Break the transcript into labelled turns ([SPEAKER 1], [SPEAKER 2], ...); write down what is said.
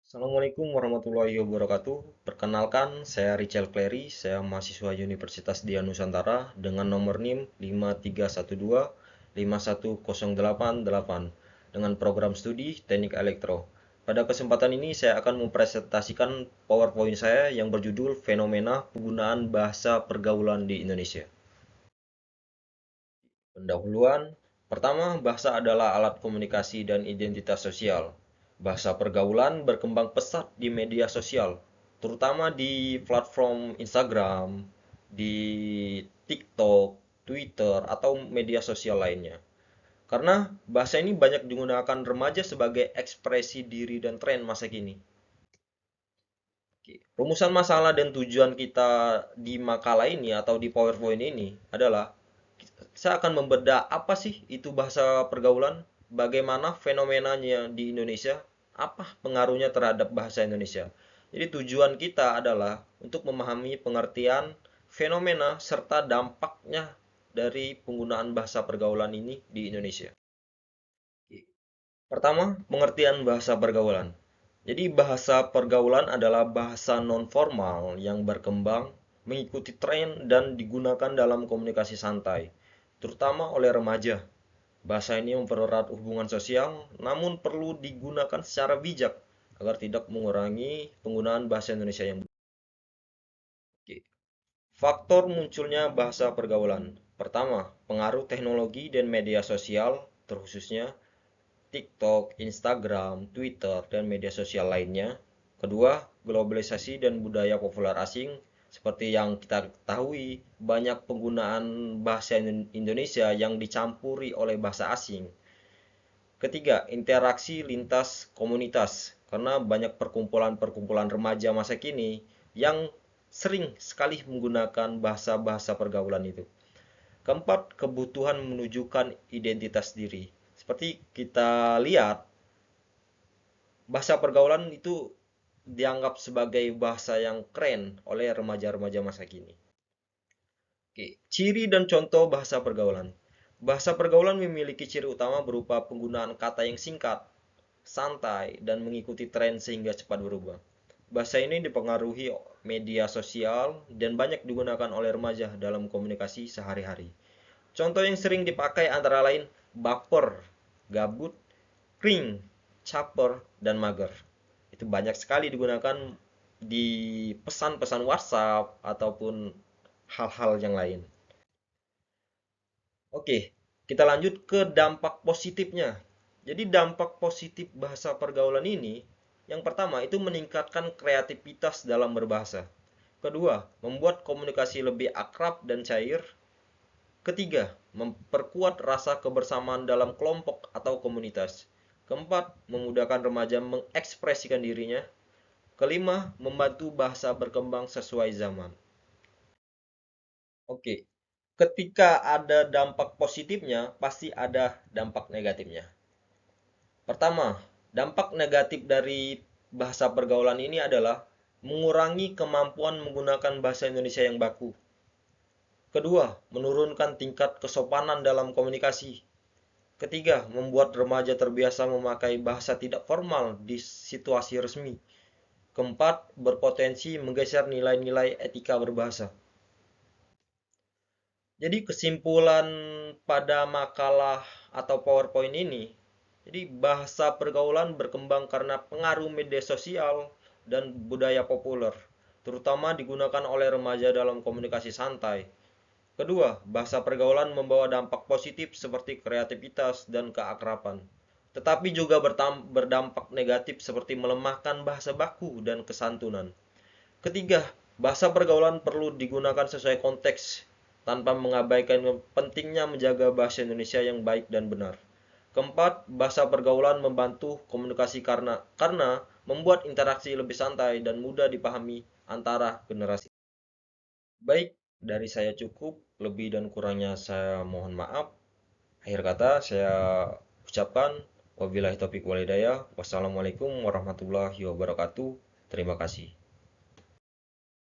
[SPEAKER 1] Assalamualaikum warahmatullahi wabarakatuh. Perkenalkan, saya Richel Clery, saya mahasiswa Universitas Dian Nusantara dengan nomor NIM 5312-51088 dengan program studi Teknik Elektro. Pada kesempatan ini saya akan mempresentasikan PowerPoint saya yang berjudul Fenomena Penggunaan Bahasa Pergaulan di Indonesia. Pendahuluan, pertama, bahasa adalah alat komunikasi dan identitas sosial. Bahasa pergaulan berkembang pesat di media sosial, terutama di platform Instagram, di TikTok, Twitter, atau media sosial lainnya. Karena bahasa ini banyak digunakan remaja sebagai ekspresi diri dan tren masa kini. Rumusan masalah dan tujuan kita di makalah ini atau di PowerPoint ini adalah saya akan membedah apa sih itu bahasa pergaulan, bagaimana fenomenanya di Indonesia, apa pengaruhnya terhadap bahasa Indonesia. Jadi tujuan kita adalah untuk memahami pengertian fenomena serta dampaknya dari penggunaan bahasa pergaulan ini di Indonesia. Pertama, pengertian bahasa pergaulan. Jadi bahasa pergaulan adalah bahasa non-formal yang berkembang, mengikuti tren dan digunakan dalam komunikasi santai, terutama oleh remaja. Bahasa ini mempererat hubungan sosial, namun perlu digunakan secara bijak agar tidak mengurangi penggunaan bahasa Indonesia yang baik. Faktor munculnya bahasa pergaulan. Pertama, pengaruh teknologi dan media sosial, terkhususnya TikTok, Instagram, Twitter, dan media sosial lainnya. Kedua, globalisasi dan budaya populer asing. Seperti yang kita ketahui, banyak penggunaan bahasa Indonesia yang dicampuri oleh bahasa asing. Ketiga, interaksi lintas komunitas. Karena banyak perkumpulan-perkumpulan remaja masa kini yang sering sekali menggunakan bahasa-bahasa pergaulan itu. Keempat, kebutuhan menunjukkan identitas diri. Seperti kita lihat, bahasa pergaulan itu dianggap sebagai bahasa yang keren oleh remaja-remaja masa kini. Oke, ciri dan contoh bahasa pergaulan. Bahasa pergaulan memiliki ciri utama berupa penggunaan kata yang singkat, santai, dan mengikuti tren sehingga cepat berubah. Bahasa ini dipengaruhi media sosial dan banyak digunakan oleh remaja dalam komunikasi sehari-hari. Contoh yang sering dipakai antara lain baper, gabut, kring, caper, dan mager. Itu banyak sekali digunakan di pesan-pesan WhatsApp ataupun hal-hal yang lain. Oke, kita lanjut ke dampak positifnya. Jadi dampak positif bahasa pergaulan ini, yang pertama itu meningkatkan kreativitas dalam berbahasa. Kedua, membuat komunikasi lebih akrab dan cair. Ketiga, memperkuat rasa kebersamaan dalam kelompok atau komunitas. Keempat, memudahkan remaja mengekspresikan dirinya. Kelima, membantu bahasa berkembang sesuai zaman. Oke, ketika ada dampak positifnya, pasti ada dampak negatifnya. Pertama, dampak negatif dari bahasa pergaulan ini adalah mengurangi kemampuan menggunakan bahasa Indonesia yang baku. Kedua, menurunkan tingkat kesopanan dalam komunikasi. Ketiga, membuat remaja terbiasa memakai bahasa tidak formal di situasi resmi. Keempat, berpotensi menggeser nilai-nilai etika berbahasa. Jadi kesimpulan pada makalah atau PowerPoint ini, jadi bahasa pergaulan berkembang karena pengaruh media sosial dan budaya populer, terutama digunakan oleh remaja dalam komunikasi santai. Kedua, bahasa pergaulan membawa dampak positif seperti kreativitas dan keakraban, tetapi juga berdampak negatif seperti melemahkan bahasa baku dan kesantunan. Ketiga, bahasa pergaulan perlu digunakan sesuai konteks tanpa mengabaikan pentingnya menjaga bahasa Indonesia yang baik dan benar. Keempat, bahasa pergaulan membantu komunikasi karena membuat interaksi lebih santai dan mudah dipahami antara generasi. Baik, dari saya cukup, lebih dan kurangnya saya mohon maaf. Akhir kata saya ucapkan wabillahi taufiq walhidayah. Wassalamualaikum warahmatullahi wabarakatuh. Terima kasih.